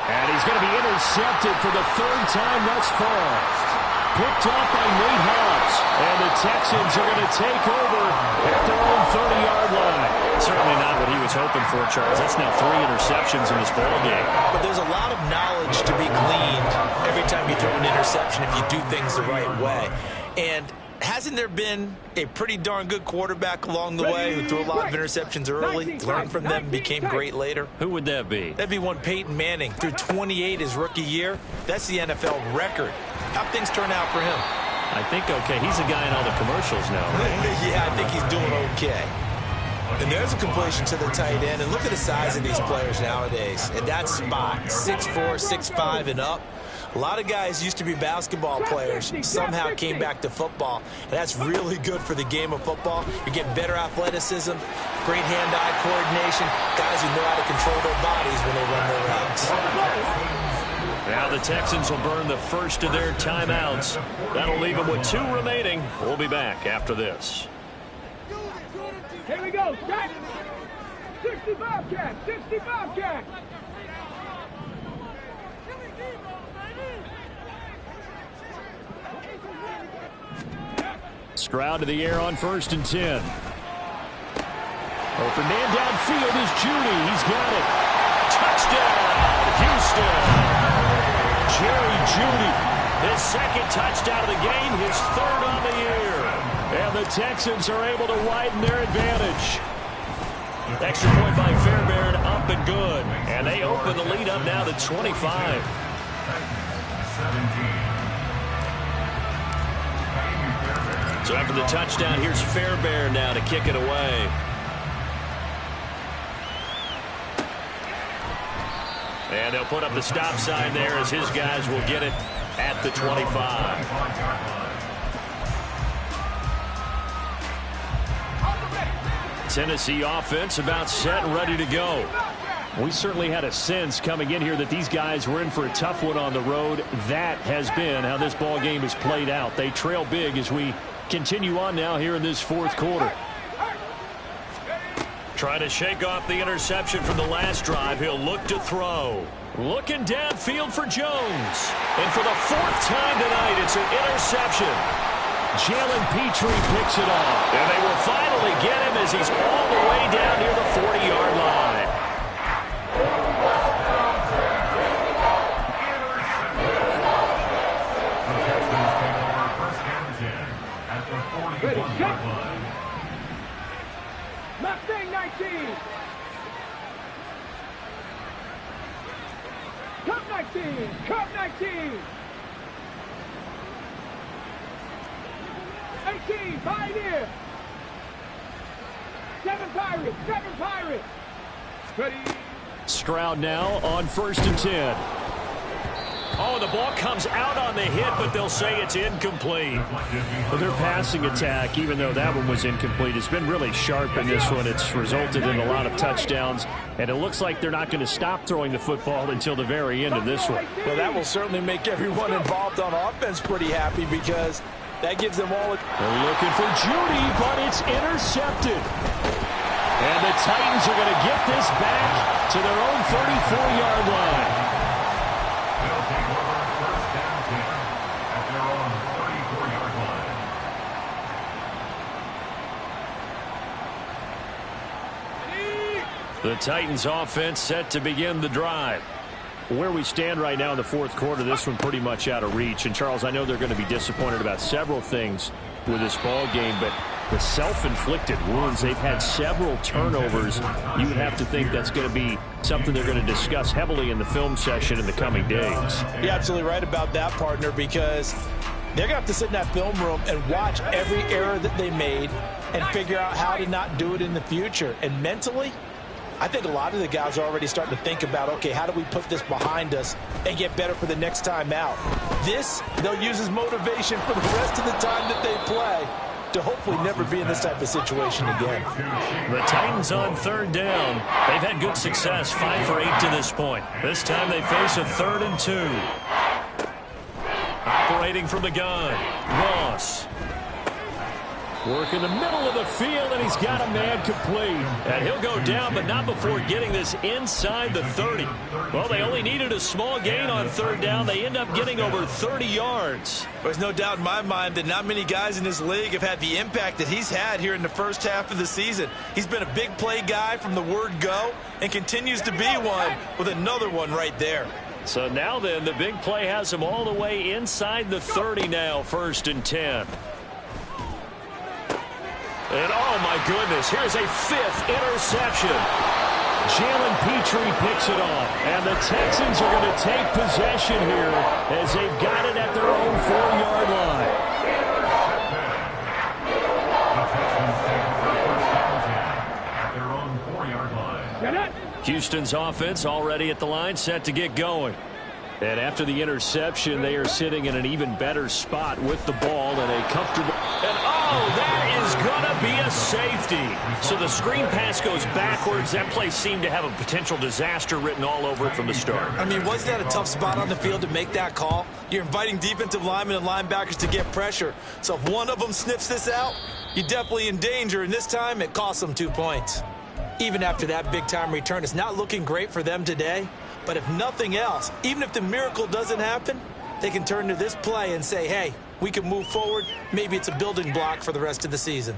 And he's going to be intercepted for the 3rd time thus far. Picked off by Nate Hobbs. And the Texans are going to take over at their own 30-yard line. Certainly not what he was hoping for, Charles. That's now 3 interceptions in this ball game. But there's a lot of knowledge to be gleaned every time you throw an interception if you do things the right way. And hasn't there been a pretty darn good quarterback along the way who threw a lot of interceptions early, learned from them, and became great later? Who would that be? That'd be one Peyton Manning. Threw 28 his rookie year. That's the NFL record. How'd things turn out for him? I think okay. He's a guy in all the commercials now, right? Yeah, I think he's doing okay. And there's a completion to the tight end. And look at the size of these players nowadays. At that spot, 6'4", 6'5", and up. A lot of guys used to be basketball players, somehow came back to football. And that's really good for the game of football. You're getting better athleticism, great hand-eye coordination, guys who know how to control their bodies when they run their routes. Now the Texans will burn the first of their timeouts. That'll leave them with 2 remaining. We'll be back after this. Here we go, Jack. 65 Jack, 65 Jack. Stroud to the air on 1st and 10. Open man downfield is Judy. He's got it. Touchdown, Houston. Jerry Judy, his 2nd touchdown of the game, his 3rd on the year. And the Texans are able to widen their advantage. Extra point by Fairbairn, up and good. And they open the lead up now to 25. So after the touchdown, here's Fairbairn now to kick it away. And they'll put up the stop sign there as his guys will get it at the 25. Tennessee offense about set and ready to go. We certainly had a sense coming in here that these guys were in for a tough one on the road. That has been how this ball game has played out. They trail big as we continue on now here in this 4th quarter. Trying to shake off the interception from the last drive. He'll look to throw. Looking downfield for Jones. And for the 4th time tonight, it's an interception. Jalen Petrie picks it off. And they will finally get him as he's all the way down near the 40-yard line. Mustang 19. Cup 19. Cup 19. 18. Pioneer. 7 Pirates. 7 Pirates. Ready. Stroud now on 1st and 10. Oh, the ball comes out on the hit, but they'll say it's incomplete. Well, their passing attack, even though that one was incomplete, has been really sharp in this one. It's resulted in a lot of touchdowns, and it looks like they're not going to stop throwing the football until the very end of this one. Well, that will certainly make everyone involved on offense pretty happy because that gives them all. They're looking for Judy, but it's intercepted. And the Titans are going to get this back to their own 34-yard line. The Titans offense set to begin the drive. Where we stand right now in the 4th quarter, this one pretty much out of reach. And, Charles, I know they're going to be disappointed about several things with this ball game, but the self-inflicted wounds, they've had several turnovers. You would have to think that's going to be something they're going to discuss heavily in the film session in the coming days. You're absolutely right about that, partner, because they're going to have to sit in that film room and watch every error that they made and figure out how to not do it in the future. And mentally, I think a lot of the guys are already starting to think about, okay, how do we put this behind us and get better for the next time out? This, they'll use as motivation for the rest of the time that they play to hopefully never be in this type of situation again. The Titans on third down. They've had good success, 5 for 8 to this point. This time they face a 3rd and 2. Operating from the gun, Ross. Work in the middle of the field, and he's got a man complete. And he'll go down, but not before getting this inside the 30. Well, they only needed a small gain on third down. They end up getting over 30 yards. There's no doubt in my mind that not many guys in this league have had the impact that he's had here in the first half of the season. He's been a big play guy from the word go and continues to be one with another one right there. So now then, the big play has him all the way inside the 30 now, 1st and 10. And oh my goodness, here's a 5th interception. Jalen Petrie picks it off, and the Texans are going to take possession here as they've got it at their own 4-yard line. At their own 4-yard line. Houston's offense already at the line, set to get going. And after the interception, they are sitting in an even better spot with the ball and a comfortable... And oh, that is going to be a safety. So the screen pass goes backwards. That play seemed to have a potential disaster written all over it from the start. I mean, wasn't that a tough spot on the field to make that call? You're inviting defensive linemen and linebackers to get pressure. So if one of them sniffs this out, you're definitely in danger. And this time, it costs them 2 points. Even after that big-time return, it's not looking great for them today. But if nothing else, even if the miracle doesn't happen, they can turn to this play and say, hey, we can move forward. Maybe it's a building block for the rest of the season.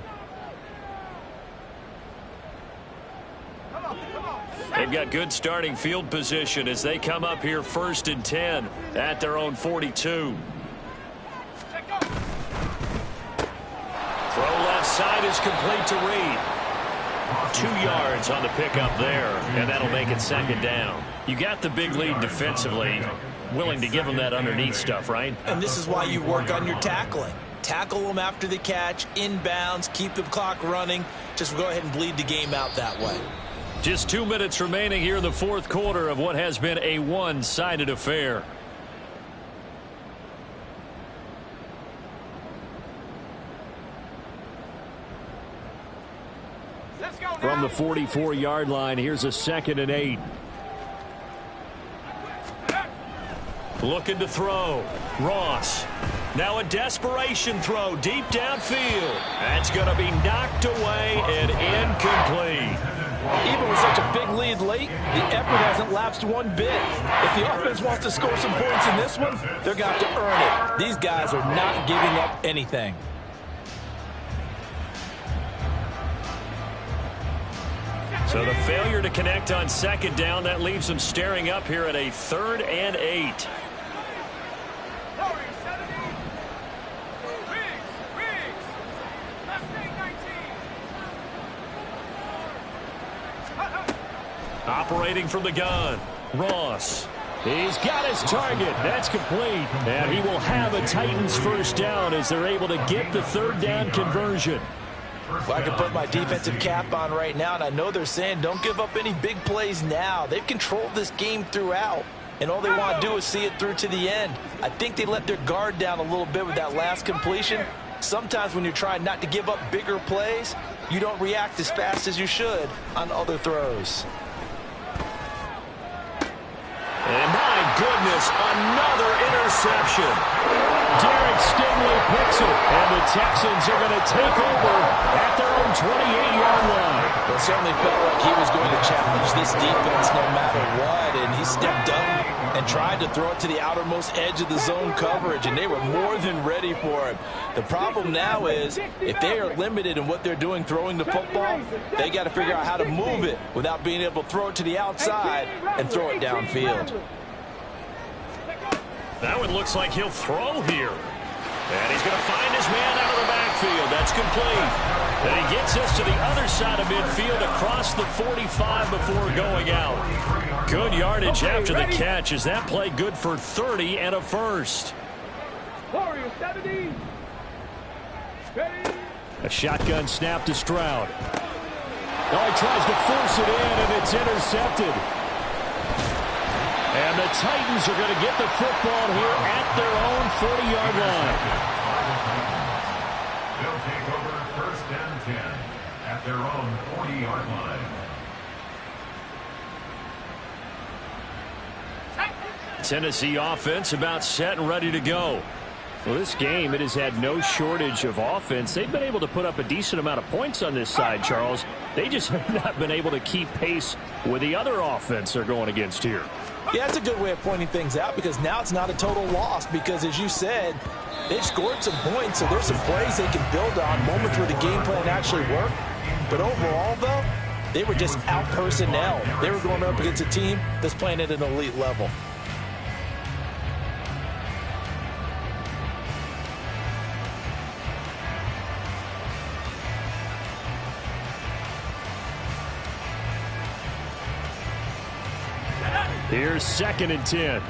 They've got good starting field position as they come up here 1st and 10 at their own 42. Throw left side is complete to Reed. 2 yards on the pickup there, and that'll make it 2nd down. You got the big lead defensively, willing to give them that underneath stuff, right? And this is why you work on your tackling. Tackle them after the catch, inbounds, keep the clock running. Just go ahead and bleed the game out that way. Just 2 minutes remaining here in the 4th quarter of what has been a one-sided affair. From the 44-yard line, here's a 2nd and 8. Looking to throw. Ross. Now a desperation throw deep downfield. That's going to be knocked away and incomplete. Even with such a big lead late, the effort hasn't lapsed one bit. If the offense wants to score some points in this one, they're going to have to earn it. These guys are not giving up anything. So the failure to connect on 2nd down, that leaves them staring up here at a 3rd and 8. Operating from the gun, Ross. He's got his target. That's complete. And he will have a Titans 1st down as they're able to get the 3rd down conversion. Well, I can put my defensive cap on right now, and I know they're saying don't give up any big plays now. They've controlled this game throughout, and all they want to do is see it through to the end. I think they let their guard down a little bit with that last completion. Sometimes when you're trying not to give up bigger plays, you don't react as fast as you should on other throws. And my goodness, another interception. Derek Stingley picks it, and the Texans are going to take over at their own 28-yard line. Well, it certainly felt like he was going to challenge this defense no matter what, and he stepped up and tried to throw it to the outermost edge of the zone coverage, and they were more than ready for it. The problem now is if they are limited in what they're doing throwing the football, they got to figure out how to move it without being able to throw it to the outside and throw it downfield. That one looks like he'll throw here. And he's going to find his man out of the backfield. That's complete. And he gets us to the other side of midfield across the 45 before going out. Good yardage after the catch. Is that play good for 30 and a first? Warriors 70. Ready. A shotgun snap to Stroud. Oh, he tries to force it in, and it's intercepted. And the Titans are going to get the football here at their own 40-yard line. They'll take over 1st and 10 at their own 40-yard line. Tennessee offense about set and ready to go. Well, this game, it has had no shortage of offense. They've been able to put up a decent amount of points on this side, Charles. They just have not been able to keep pace with the other offense they're going against here. Yeah, that's a good way of pointing things out because now it's not a total loss because, as you said, they've scored some points, so there's some plays they can build on, moments where the game plan actually worked. But overall, though, they were just out personnel. They were going up against a team that's playing at an elite level. Here's 2nd and 10.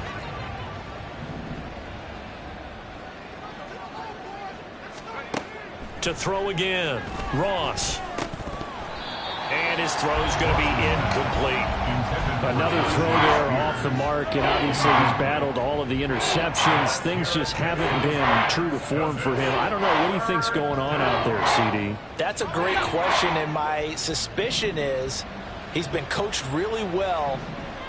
To throw again, Ross. And his throw's going to be incomplete. Another throw there off the mark, and obviously he's battled all of the interceptions. Things just haven't been true to form for him. I don't know. What do you think's going on out there, CD? That's a great question, and my suspicion is he's been coached really well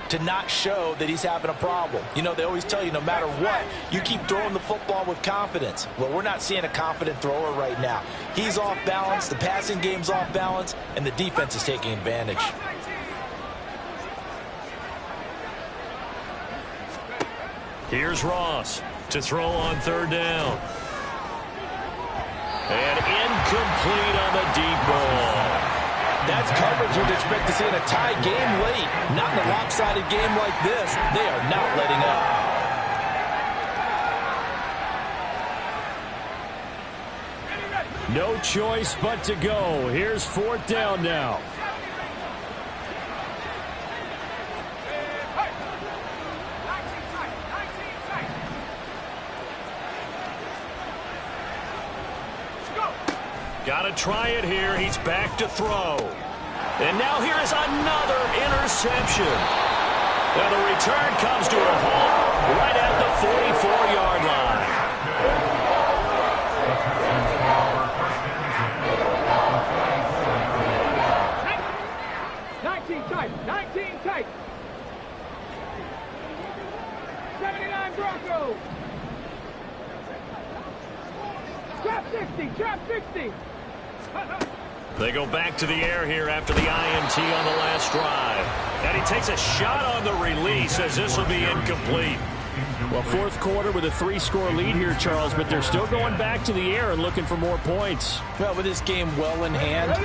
to not show that he's having a problem. You know, they always tell you no matter what, you keep throwing the football with confidence. Well, we're not seeing a confident thrower right now. He's off balance, the passing game's off balance, and the defense is taking advantage. Here's Ross to throw on 3rd down. And incomplete on the deep ball. That's coverage you'd expect to see in a tie game late. Not in a lopsided game like this. They are not letting up. No choice but to go. Here's 4th down now. Got to try it here. He's back to throw. And now here is another interception. Now the return comes to a halt right at the 44-yard line. 19 tight, 19 tight. 79 Broncos. Trap 60, trap 60. They go back to the air here after the INT on the last drive. And he takes a shot on the release as this will be incomplete. Well, 4th quarter with a 3-score lead here, Charles, but they're still going back to the air and looking for more points. Well, with this game well in hand,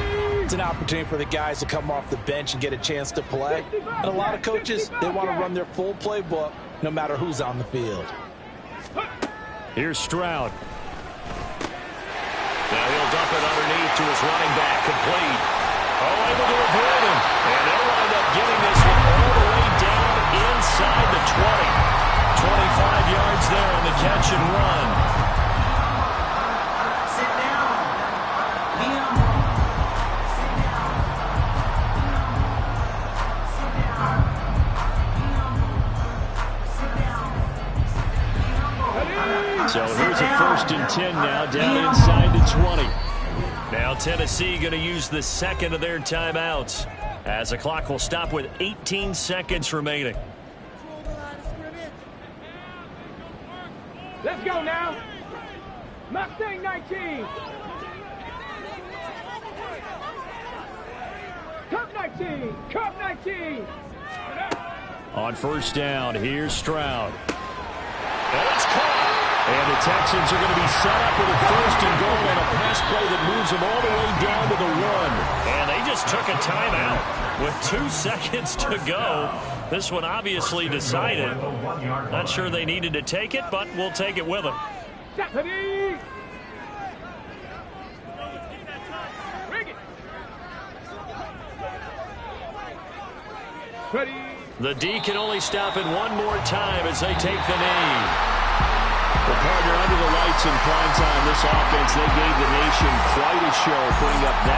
it's an opportunity for the guys to come off the bench and get a chance to play. And a lot of coaches, they want to run their full playbook no matter who's on the field. Here's Stroud. Now he'll dump it underneath to his running back, complete. Oh, able to avoid him. And they'll wind up getting this one all the way down inside the 20. 25 yards there on the catch and run. Sit down. Liam. Sit down. Sit down. Sit down. So here's a 1st and 10 now, down inside the 20. Now Tennessee going to use the 2nd of their timeouts as the clock will stop with 18 seconds remaining. Let's go now. Mustang 19. Cup 19. Cup 19. On 1st down, here's Stroud. And it's caught. And the Texans are going to be set up with a 1st and goal on a pass play that moves them all the way down to the 1. And they just took a timeout with 2 seconds to go. This one obviously decided. Not sure they needed to take it, but we'll take it with them. Ready. Rig it. Ready. The D can only stop it one more time as they take the knee. Well, partner, under the lights in prime time, this offense, they gave the nation quite a show, putting up that